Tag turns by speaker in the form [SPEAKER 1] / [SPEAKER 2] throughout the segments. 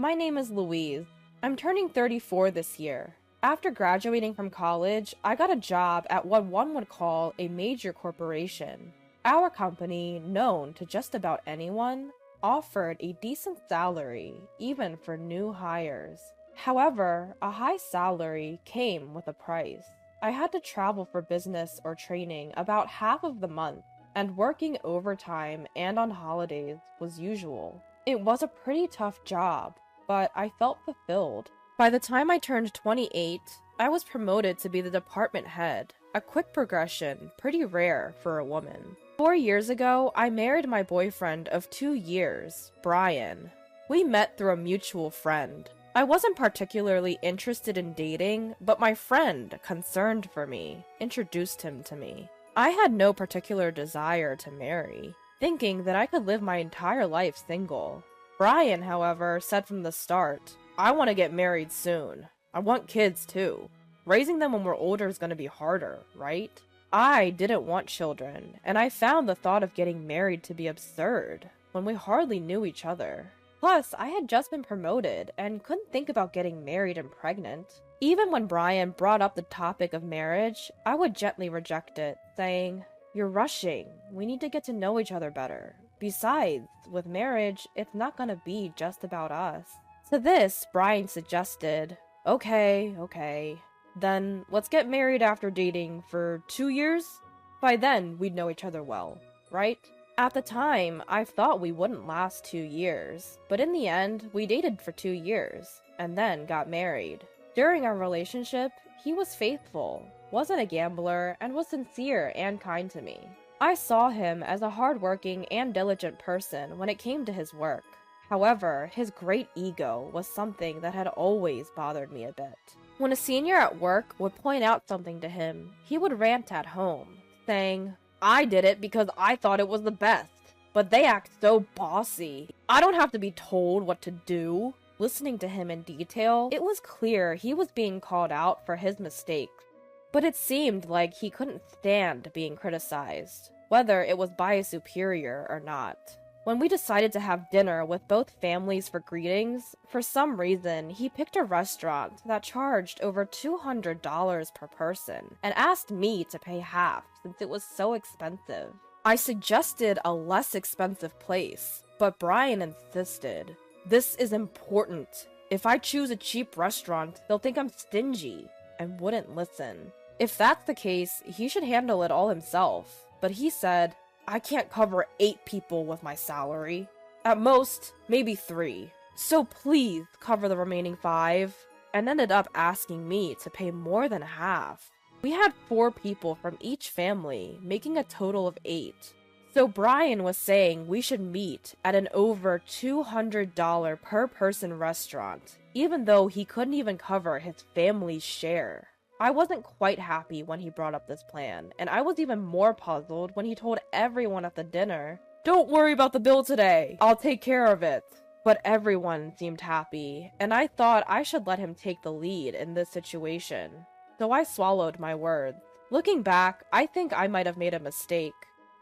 [SPEAKER 1] My name is Louise. I'm turning 34 this year. After graduating from college, I got a job at what one would call a major corporation. Our company, known to just about anyone, offered a decent salary, even for new hires. However, a high salary came with a price. I had to travel for business or training about half of the month, and working overtime and on holidays was usual. It was a pretty tough job, but I felt fulfilled. By the time I turned 28, I was promoted to be the department head, a quick progression, pretty rare for a woman. 4 years ago, I married my boyfriend of 2 years, Brian. We met through a mutual friend. I wasn't particularly interested in dating, but my friend, concerned for me, introduced him to me. I had no particular desire to marry, thinking that I could live my entire life single. Brian, however, said from the start, I want to get married soon. I want kids too. Raising them when we're older is going to be harder, right? I didn't want children, and I found the thought of getting married to be absurd when we hardly knew each other. Plus, I had just been promoted and couldn't think about getting married and pregnant. Even when Brian brought up the topic of marriage, I would gently reject it, saying, "You're rushing. We need to get to know each other better. Besides, with marriage, it's not gonna be just about us." To this, Brian suggested, Okay. Then let's get married after dating for 2 years? By then, we'd know each other well, right? At the time, I thought we wouldn't last 2 years, but in the end, we dated for 2 years, and then got married. During our relationship, he was faithful, wasn't a gambler, and was sincere and kind to me. I saw him as a hardworking and diligent person when it came to his work. However, his great ego was something that had always bothered me a bit. When a senior at work would point out something to him, he would rant at home, saying, "I did it because I thought it was the best, but they act so bossy. I don't have to be told what to do." Listening to him in detail, it was clear he was being called out for his mistakes, but it seemed like he couldn't stand being criticized, whether it was by a superior or not. When we decided to have dinner with both families for greetings, for some reason, he picked a restaurant that charged over $200 per person and asked me to pay half since it was so expensive. I suggested a less expensive place, but Brian insisted. "This is important. If I choose a cheap restaurant, they'll think I'm stingy," and wouldn't listen. If that's the case, he should handle it all himself. But he said, "I can't cover 8 people with my salary. At most, maybe 3. So please cover the remaining 5, and ended up asking me to pay more than half. We had 4 people from each family, making a total of 8. So Brian was saying we should meet at an over $200 per person restaurant, even though he couldn't even cover his family's share. I wasn't quite happy when he brought up this plan, and I was even more puzzled when he told everyone at the dinner, "Don't worry about the bill today, I'll take care of it." But everyone seemed happy, and I thought I should let him take the lead in this situation. So I swallowed my words. Looking back, I think I might have made a mistake.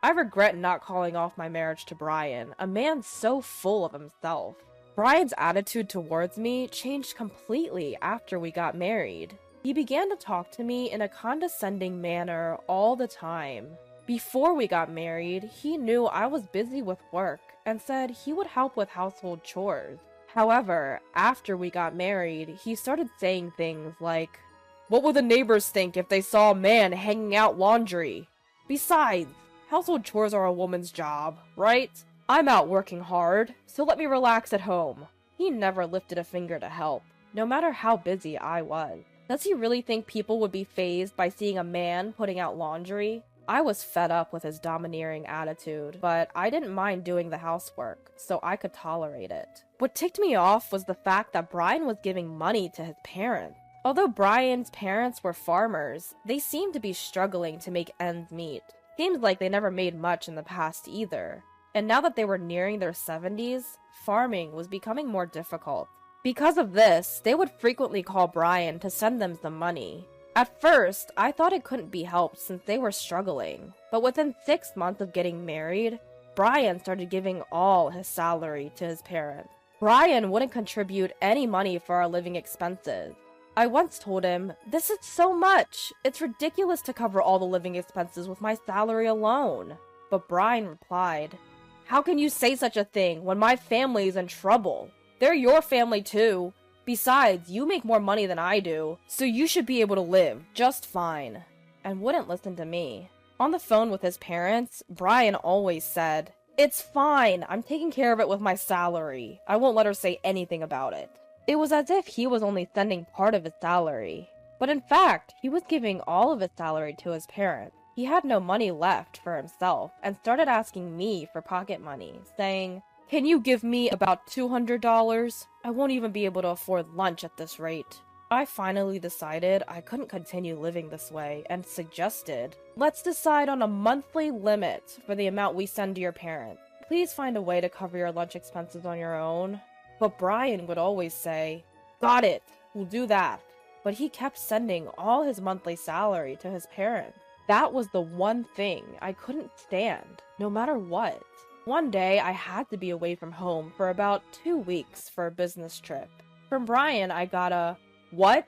[SPEAKER 1] I regret not calling off my marriage to Brian, a man so full of himself. Brian's attitude towards me changed completely after we got married. He began to talk to me in a condescending manner all the time. Before we got married, he knew I was busy with work and said he would help with household chores. However, after we got married, he started saying things like, "What will the neighbors think if they saw a man hanging out laundry? Besides, household chores are a woman's job, right? I'm out working hard, so let me relax at home." He never lifted a finger to help, no matter how busy I was. Does he really think people would be fazed by seeing a man putting out laundry? I was fed up with his domineering attitude, but I didn't mind doing the housework, so I could tolerate it. What ticked me off was the fact that Brian was giving money to his parents. Although Brian's parents were farmers, they seemed to be struggling to make ends meet. Seems like they never made much in the past either. And now that they were nearing their 70s, farming was becoming more difficult. Because of this, they would frequently call Brian to send them some money. At first, I thought it couldn't be helped since they were struggling, but within 6 months of getting married, Brian started giving all his salary to his parents. Brian wouldn't contribute any money for our living expenses. I once told him, "This is so much. It's ridiculous to cover all the living expenses with my salary alone." But Brian replied, "How can you say such a thing when my family is in trouble? They're your family too. Besides, you make more money than I do, so you should be able to live just fine." And wouldn't listen to me. On the phone with his parents, Brian always said, "It's fine, I'm taking care of it with my salary. I won't let her say anything about it." It was as if he was only sending part of his salary. But in fact, he was giving all of his salary to his parents. He had no money left for himself and started asking me for pocket money, saying, "Can you give me about $200? I won't even be able to afford lunch at this rate." I finally decided I couldn't continue living this way and suggested, "Let's decide on a monthly limit for the amount we send to your parents. Please find a way to cover your lunch expenses on your own." But Brian would always say, "Got it, we'll do that." But he kept sending all his monthly salary to his parents. That was the one thing I couldn't stand, no matter what. One day, I had to be away from home for about 2 weeks for a business trip. From Brian, I got a, "What?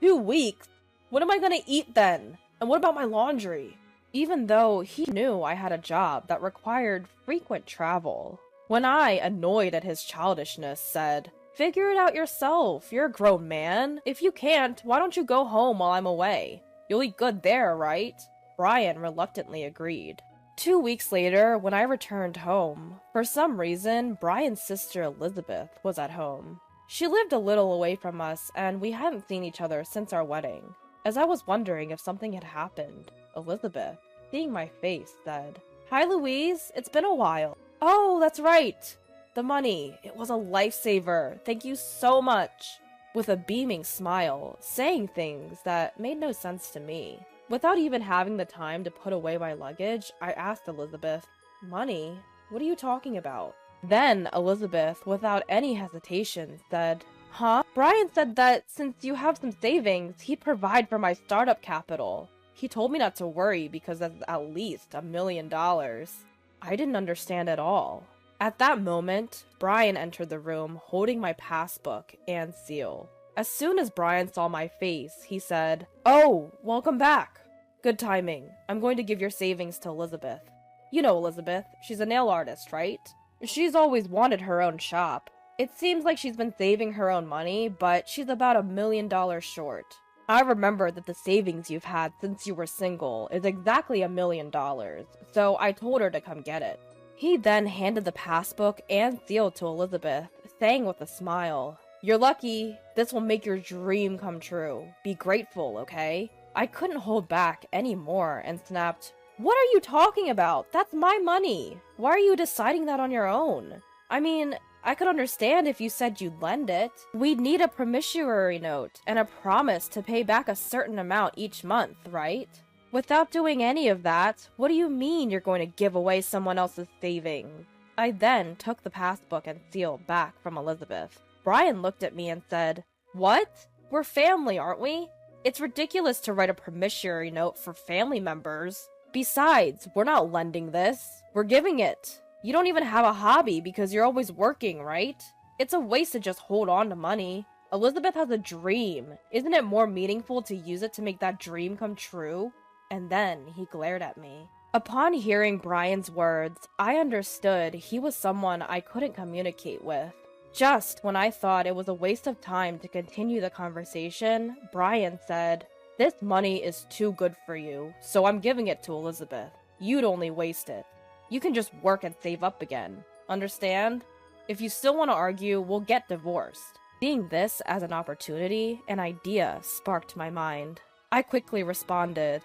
[SPEAKER 1] 2 weeks? What am I gonna eat then? And what about my laundry?" Even though he knew I had a job that required frequent travel. When I, annoyed at his childishness, said, "Figure it out yourself, you're a grown man. If you can't, why don't you go home while I'm away? You'll eat good there, right?" Brian reluctantly agreed. 2 weeks later, when I returned home, for some reason, Brian's sister Elizabeth was at home. She lived a little away from us, and we hadn't seen each other since our wedding. As I was wondering if something had happened, Elizabeth, seeing my face, said, "Hi, Louise. It's been a while." "Oh, that's right. The money. It was a lifesaver. Thank you so much." With a beaming smile, saying things that made no sense to me. Without even having the time to put away my luggage, I asked Elizabeth, "Money? What are you talking about?" Then Elizabeth, without any hesitation, said, "Huh? Brian said that since you have some savings, he'd provide for my startup capital. He told me not to worry because that's at least $1 million. I didn't understand at all. At that moment, Brian entered the room holding my passbook and SIL. As soon as Brian saw my face, he said, "Oh, welcome back. Good timing. I'm going to give your savings to Elizabeth. You know Elizabeth, she's a nail artist, right? She's always wanted her own shop. It seems like she's been saving her own money, but she's about $1 million short. I remember that the savings you've had since you were single is exactly $1 million, so I told her to come get it." He then handed the passbook and SIL to Elizabeth, saying with a smile, "You're lucky. This will make your dream come true. Be grateful, okay?" I couldn't hold back anymore and snapped, "What are you talking about? That's my money. Why are you deciding that on your own? I mean, I could understand if you said you'd lend it. We'd need a promissory note and a promise to pay back a certain amount each month, right? Without doing any of that, what do you mean you're going to give away someone else's savings?" I then took the passbook and SIL back from Elizabeth. Brian looked at me and said, "What? We're family, aren't we? It's ridiculous to write a promissory note for family members. Besides, we're not lending this. We're giving it. You don't even have a hobby because you're always working, right? It's a waste to just hold on to money. Elizabeth has a dream. Isn't it more meaningful to use it to make that dream come true?" And then he glared at me. Upon hearing Brian's words, I understood he was someone I couldn't communicate with. Just when I thought it was a waste of time to continue the conversation, Brian said, "This money is too good for you, so I'm giving it to Elizabeth. You'd only waste it. You can just work and save up again. Understand? If you still want to argue, we'll get divorced." Seeing this as an opportunity, an idea sparked my mind. I quickly responded,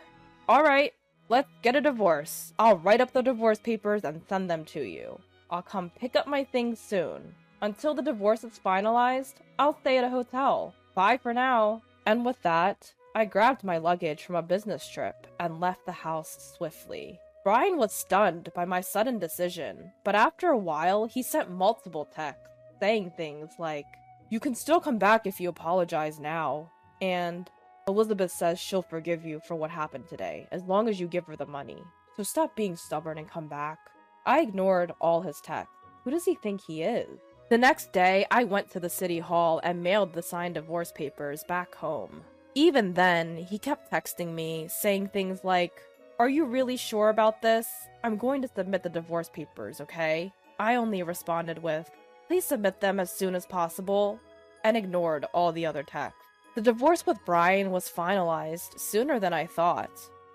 [SPEAKER 1] "All right, let's get a divorce. I'll write up the divorce papers and send them to you. I'll come pick up my things soon. Until the divorce is finalized, I'll stay at a hotel. Bye for now." And with that, I grabbed my luggage from a business trip and left the house swiftly. Brian was stunned by my sudden decision, but after a while, he sent multiple texts, saying things like, "You can still come back if you apologize now," and "Elizabeth says she'll forgive you for what happened today, as long as you give her the money. So stop being stubborn and come back." I ignored all his texts. Who does he think he is? The next day, I went to the city hall and mailed the signed divorce papers back home. Even then, he kept texting me, saying things like, "Are you really sure about this? I'm going to submit the divorce papers, okay?" I only responded with, "Please submit them as soon as possible," and ignored all the other texts. The divorce with Brian was finalized sooner than I thought.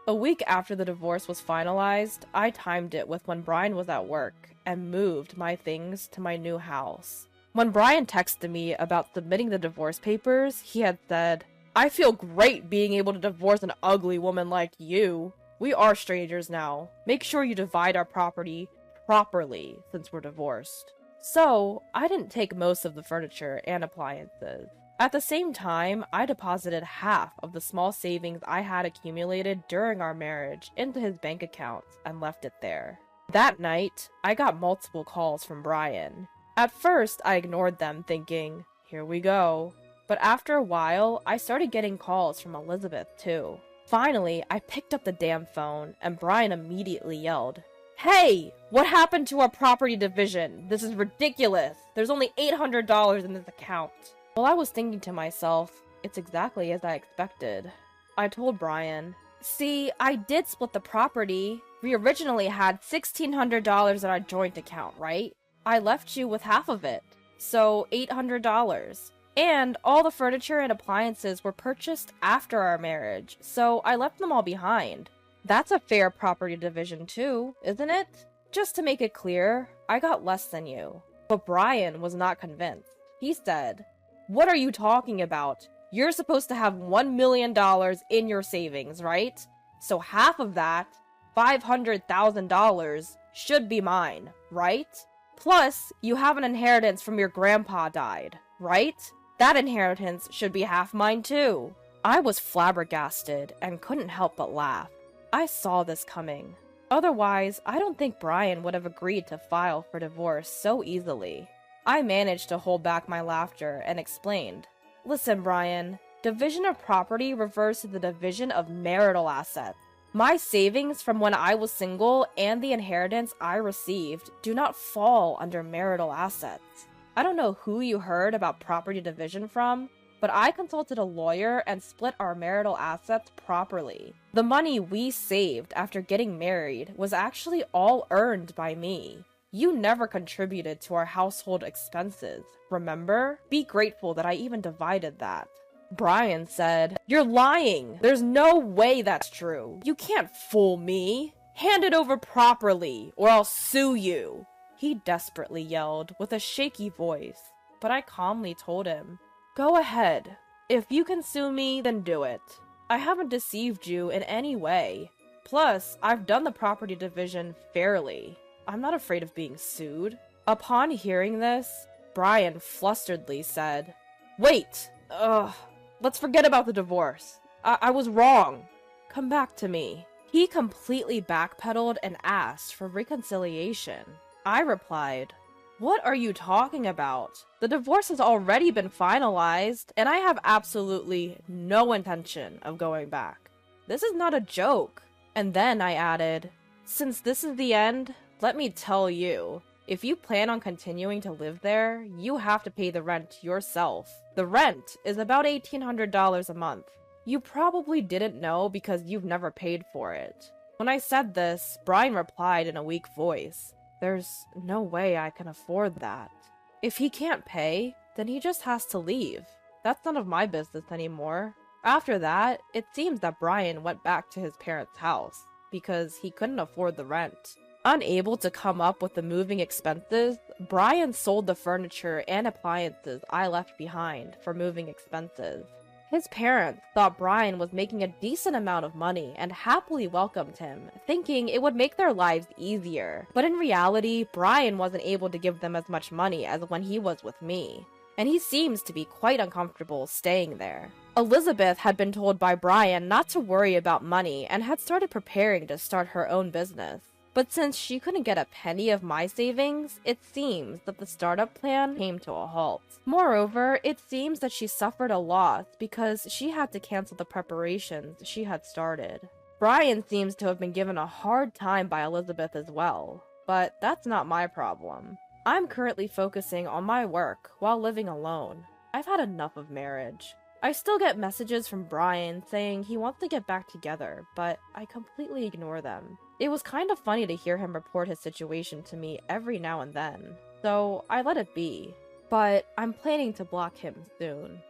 [SPEAKER 1] A week after the divorce was finalized, I timed it with when Brian was at work and moved my things to my new house. When Brian texted me about submitting the divorce papers, he had said, "I feel great being able to divorce an ugly woman like you. We are strangers now. Make sure you divide our property properly since we're divorced." So, I didn't take most of the furniture and appliances. At the same time, I deposited half of the small savings I had accumulated during our marriage into his bank account and left it there. That night, I got multiple calls from Brian. At first, I ignored them, thinking, "Here we go." But after a while, I started getting calls from Elizabeth, too. Finally, I picked up the damn phone, and Brian immediately yelled, "Hey! What happened to our property division? This is ridiculous! There's only $800 in this account." Well, I was thinking to myself, it's exactly as I expected. I told Brian, "See, I did split the property. We originally had $1,600 in our joint account, right? I left you with half of it, so $800. And all the furniture and appliances were purchased after our marriage, so I left them all behind. That's a fair property division too, isn't it?" Just to make it clear, I got less than you. But Brian was not convinced. He said, "What are you talking about? You're supposed to have $1 million in your savings, right? So half of that, $500,000, should be mine, right? Plus, you have an inheritance from your grandpa died, right? That inheritance should be half mine too." I was flabbergasted and couldn't help but laugh. I saw this coming. Otherwise, I don't think Brian would have agreed to file for divorce so easily. I managed to hold back my laughter and explained, "Listen, Brian, division of property refers to the division of marital assets. My savings from when I was single and the inheritance I received do not fall under marital assets. I don't know who you heard about property division from, but I consulted a lawyer and split our marital assets properly. The money we saved after getting married was actually all earned by me. You never contributed to our household expenses, remember? Be grateful that I even divided that." Brian said, "You're lying! There's no way that's true! You can't fool me! Hand it over properly, or I'll sue you!" He desperately yelled with a shaky voice, but I calmly told him, "Go ahead. If you can sue me, then do it. I haven't deceived you in any way. Plus, I've done the property division fairly. I'm not afraid of being sued." Upon hearing this, Brian flusteredly said, "Wait! Let's forget about the divorce. I was wrong. Come back to me." He completely backpedaled and asked for reconciliation. I replied, "What are you talking about? The divorce has already been finalized, and I have absolutely no intention of going back. This is not a joke." And then I added, "Since this is the end, let me tell you, if you plan on continuing to live there, you have to pay the rent yourself. The rent is about $1,800 a month. You probably didn't know because you've never paid for it." When I said this, Brian replied in a weak voice, "There's no way I can afford that." If he can't pay, then he just has to leave. That's none of my business anymore. After that, it seems that Brian went back to his parents' house because he couldn't afford the rent. Unable to come up with the moving expenses, Brian sold the furniture and appliances I left behind for moving expenses. His parents thought Brian was making a decent amount of money and happily welcomed him, thinking it would make their lives easier. But in reality, Brian wasn't able to give them as much money as when he was with me, and he seems to be quite uncomfortable staying there. Elizabeth had been told by Brian not to worry about money and had started preparing to start her own business. But since she couldn't get a penny of my savings, it seems that the startup plan came to a halt. Moreover, it seems that she suffered a loss because she had to cancel the preparations she had started. Brian seems to have been given a hard time by Elizabeth as well, but that's not my problem. I'm currently focusing on my work while living alone. I've had enough of marriage. I still get messages from Brian saying he wants to get back together, but I completely ignore them. It was kind of funny to hear him report his situation to me every now and then, so I let it be. But I'm planning to block him soon.